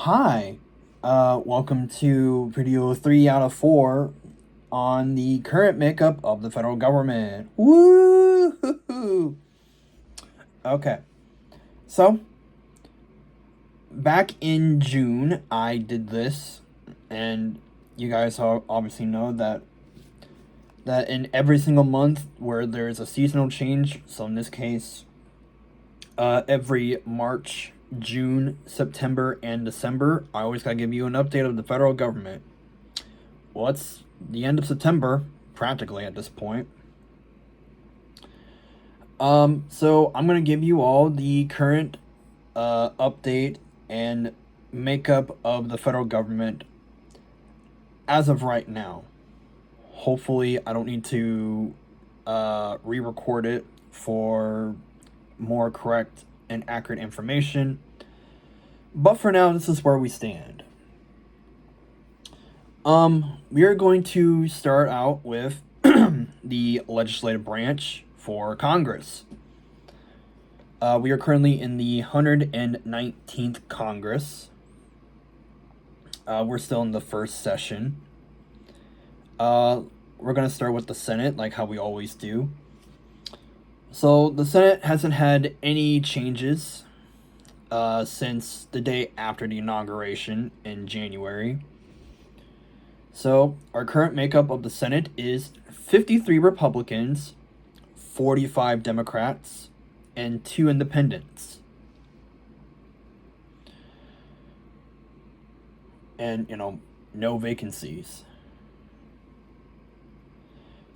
Hi, welcome to video 3 out of 4 on the current makeup of the federal government. Woo! Okay, so back in June, I did this, and you guys obviously know that in every single month where there's a seasonal change, so in this case, every March, June, September, and December, I always gotta give you an update of the federal government. Well, it's the end of September, practically at this point. So I'm gonna give you all the current update and makeup of the federal government as of right now. Hopefully, I don't need to re-record it for more correct and accurate information. But for now, this is where we stand. We are going to start out with the legislative branch for Congress. We are currently in the 119th Congress. We're still in the first session. We're going to start with the Senate, like how we always do. So the Senate hasn't had any changes since the day after the inauguration in January. So our current makeup of the Senate is 53 Republicans, 45 Democrats, and 2 independents. And, no vacancies.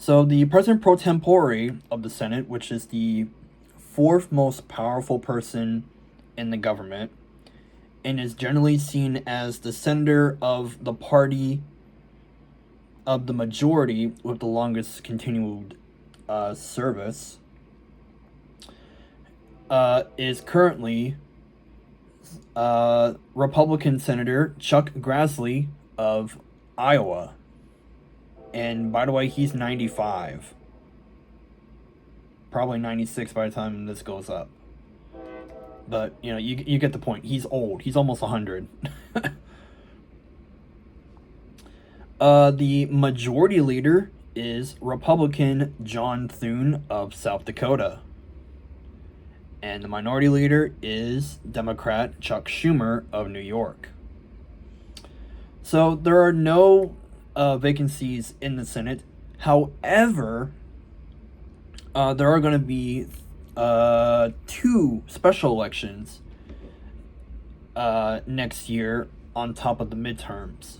So the President pro tempore of the Senate, which is the fourth most powerful person in the government, and is generally seen as the senator of the party of the majority with the longest continued service, is currently Republican Senator Chuck Grassley of Iowa. And by the way, he's 95. Probably 96 by the time this goes up. But, you get the point. He's old. He's almost 100. The majority leader is Republican John Thune of South Dakota. And the minority leader is Democrat Chuck Schumer of New York. So there are no vacancies in the Senate. However, there are going to be 2 special elections next year on top of the midterms.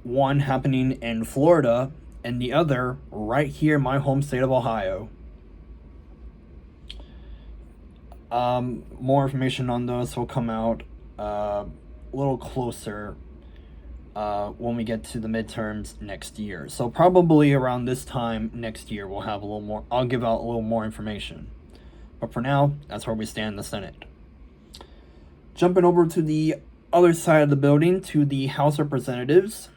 One happening in Florida and the other right here in my home state of Ohio. More information on those will come out a little closer when we get to the midterms next year. So probably around this time next year we'll have a little more, I'll give out a little more information. But for now, that's where we stand in the Senate. Jumping over to the other side of the building, to the House of Representatives.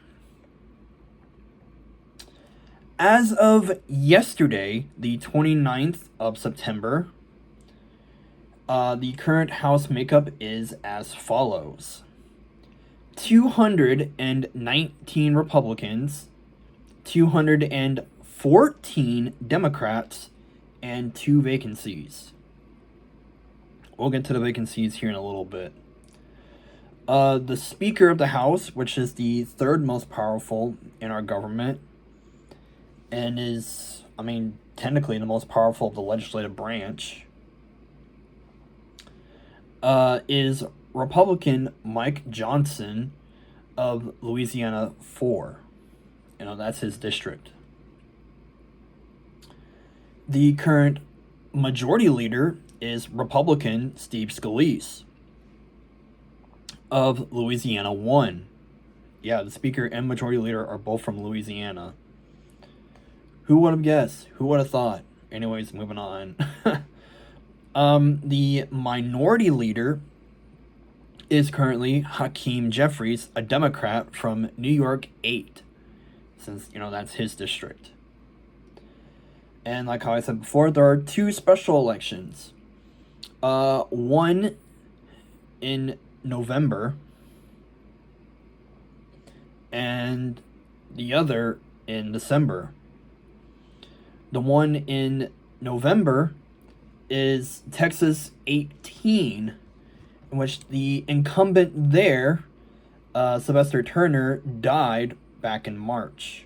As of yesterday, the 29th of September, the current House makeup is as follows: 219 Republicans, 214 Democrats, and 2 vacancies. We'll get to the vacancies here in a little bit. The Speaker of the House, which is the third most powerful in our government, and is, technically the most powerful of the legislative branch, is Republican Mike Johnson of Louisiana 4. That's his district. The current majority leader is Republican Steve Scalise of Louisiana 1. Yeah, the Speaker and Majority Leader are both from Louisiana. Who would have guessed? Who would have thought? Anyways, moving on. The Minority Leader is currently Hakeem Jeffries, a Democrat from New York 8, since, that's his district. And like how I said before, there are 2 special elections. One in November and the other in December. The one in November is Texas 18, in which the incumbent there, Sylvester Turner, died back in March.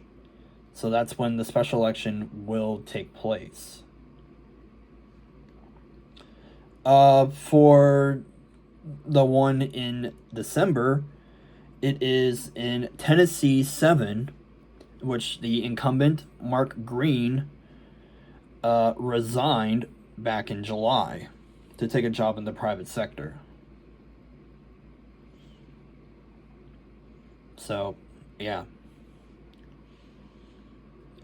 So that's when the special election will take place. For the one in December, it is in Tennessee 7, which the incumbent, Mark Green, resigned back in July to take a job in the private sector. So, yeah.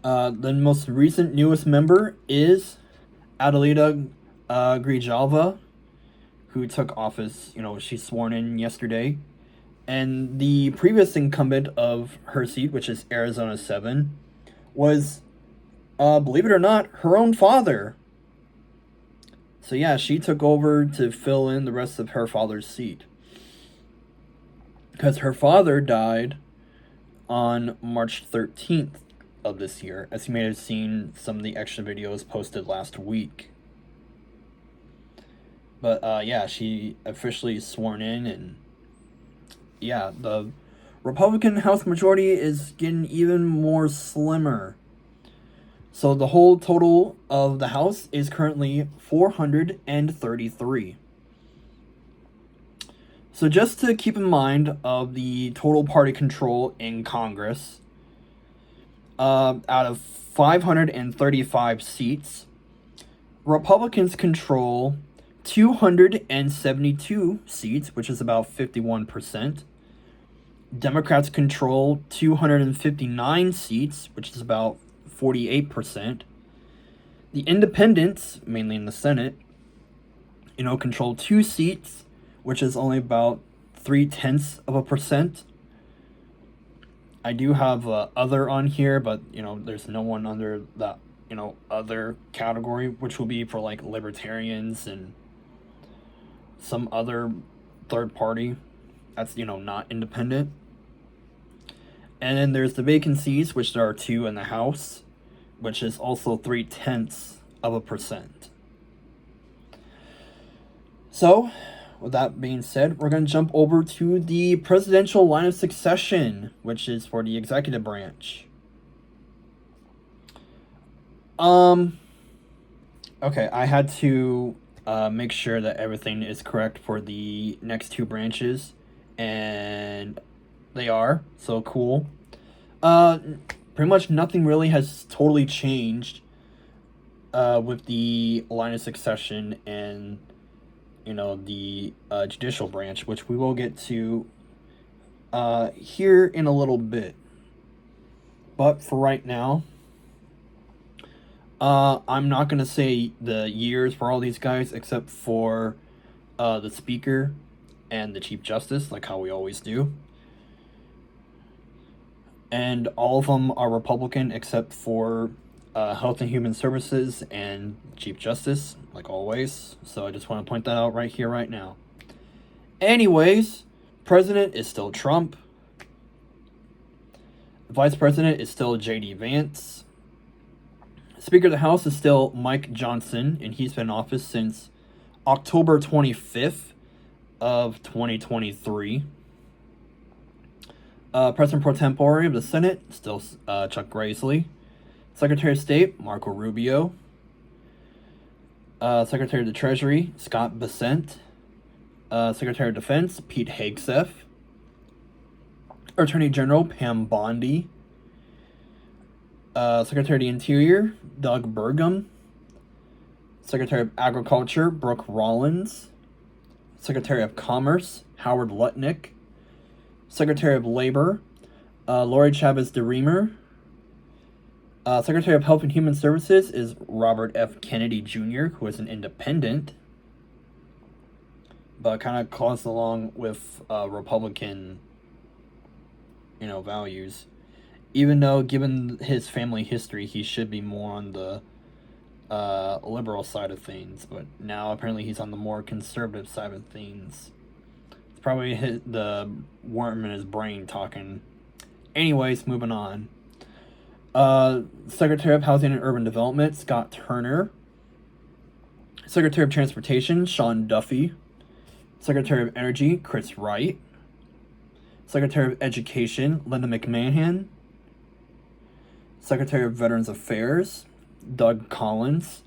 The most recent newest member is Adelita Grijalva, who took office, she's sworn in yesterday. And the previous incumbent of her seat, which is Arizona 7, was, believe it or not, her own father. So yeah, she took over to fill in the rest of her father's seat. Because her father died on March 13th of this year, as you may have seen some of the extra videos posted last week. But yeah, she officially sworn in, and yeah, the Republican House majority is getting even more slimmer. So the whole total of the House is currently 433. So just to keep in mind of the total party control in Congress, out of 535 seats, Republicans control 272 seats, which is about 51%. Democrats control 259 seats, which is about 48%. The independents, mainly in the Senate, control 2 seats, which is only about 0.3%. I do have other on here, but there's no one under that other category, which will be for like libertarians and some other third party that's not independent. And then there's the vacancies, which there are 2 in the House, which is also 0.3%. So, with that being said, we're going to jump over to the presidential line of succession, which is for the executive branch. Okay, I had to make sure that everything is correct for the next 2 branches, and they are, so cool. Pretty much nothing really has totally changed with the line of succession and the judicial branch, which we will get to here in a little bit. But for right now, I'm not going to say the years for all these guys except for the Speaker and the Chief Justice, like how we always do. And all of them are Republican except for Health and Human Services and Chief Justice, like always. So I just want to point that out right here, right now. Anyways, President is still Trump. Vice President is still J.D. Vance. Speaker of the House is still Mike Johnson, and he's been in office since October 25th of 2023. President pro tempore of the Senate, still Chuck Grassley. Secretary of State, Marco Rubio. Secretary of the Treasury, Scott Bessent. Secretary of Defense, Pete Hegseth. Attorney General, Pam Bondi. Secretary of the Interior, Doug Burgum. Secretary of Agriculture, Brooke Rollins. Secretary of Commerce, Howard Lutnick. Secretary of Labor, Lori Chavez DeRemer. Secretary of Health and Human Services is Robert F. Kennedy Jr., who is an independent, but kind of calls along with Republican, values. Even though, given his family history, he should be more on the liberal side of things, but now apparently he's on the more conservative side of things. It's probably hit the worm in his brain talking. Anyways, moving on. Secretary of Housing and Urban Development, Scott Turner. Secretary of Transportation, Sean Duffy. Secretary of Energy, Chris Wright. Secretary of Education, Linda McMahon. Secretary of Veterans Affairs, Doug Collins.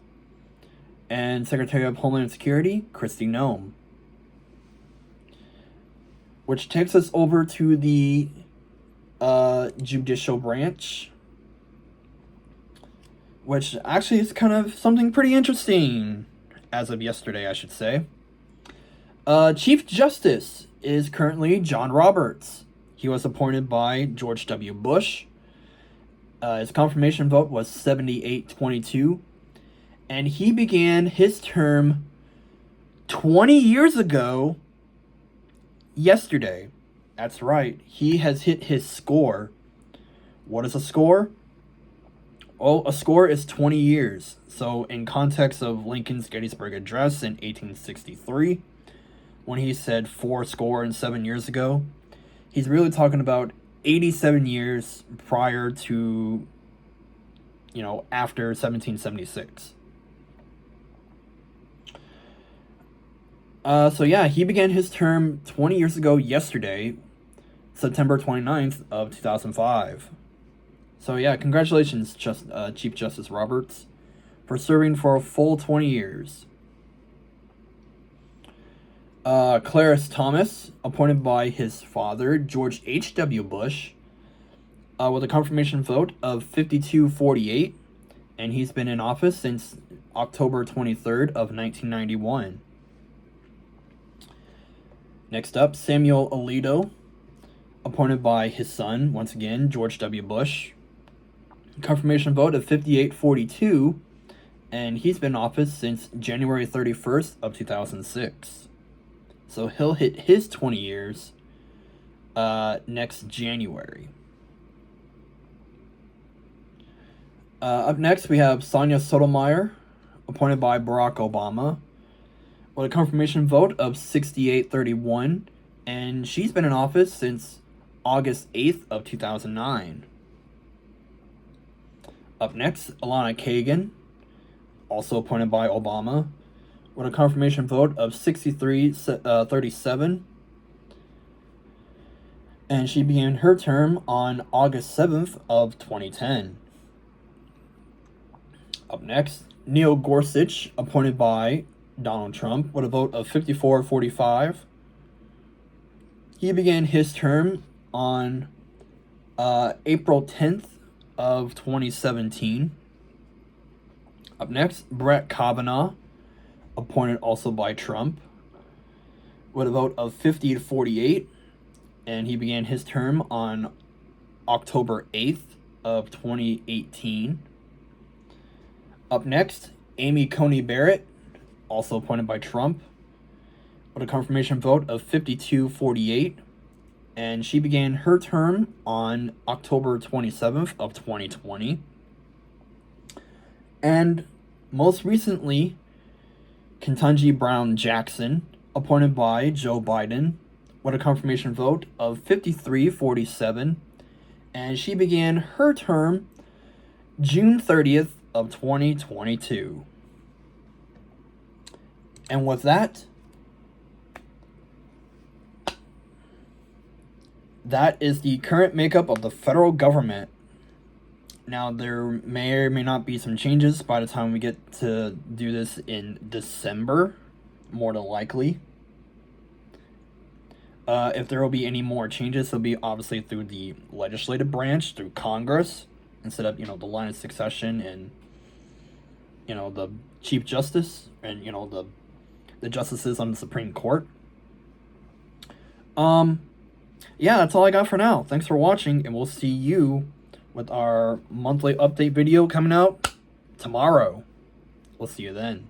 And Secretary of Homeland Security, Kristi Noem. Which takes us over to the judicial branch, which actually is kind of something pretty interesting, as of yesterday, I should say. Chief Justice is currently John Roberts. He was appointed by George W. Bush. His confirmation vote was 78-22, and he began his term 20 years ago yesterday. That's right, he has hit his score. What is a score? Well, a score is 20 years. So in context of Lincoln's Gettysburg Address in 1863, when he said 70 years ago, he's really talking about 87 years prior to, after 1776. So yeah, he began his term 20 years ago yesterday, September 29th of 2005. So yeah, congratulations, Chief Justice Roberts, for serving for a full 20 years. Clarence Thomas, appointed by his father, George H.W. Bush, with a confirmation vote of 52-48, and he's been in office since October 23rd of 1991. Next up, Samuel Alito, appointed by his son, once again, George W. Bush. Confirmation vote of 58-42, and he's been in office since January 31st of 2006. So he'll hit his 20 years next January. Up next, we have Sonia Sotomayor, appointed by Barack Obama, with a confirmation vote of 68-31, and she's been in office since August 8th of 2009. Up next, Elena Kagan, also appointed by Obama, with a confirmation vote of 63-37, and she began her term on August 7th of 2010. Up next, Neil Gorsuch, appointed by Donald Trump, with a vote of 54-45. He began his term on April 10th of 2017. Up next, Brett Kavanaugh, appointed also by Trump, with a vote of 50-48, and he began his term on October 8th of 2018. Up next, Amy Coney Barrett, also appointed by Trump, with a confirmation vote of 52-48, and she began her term on October 27th of 2020. And most recently, Ketanji Brown Jackson, appointed by Joe Biden, with a confirmation vote of 53-47, and she began her term June 30th of 2022. And with that, that is the current makeup of the federal government. Now, there may or may not be some changes by the time we get to do this in December, more than likely. If there will be any more changes, it'll be obviously through the legislative branch, through Congress, instead of, the line of succession and, the Chief Justice and, the justices on the Supreme Court. Yeah, that's all I got for now. Thanks for watching, and we'll see you with our monthly update video coming out tomorrow. We'll see you then.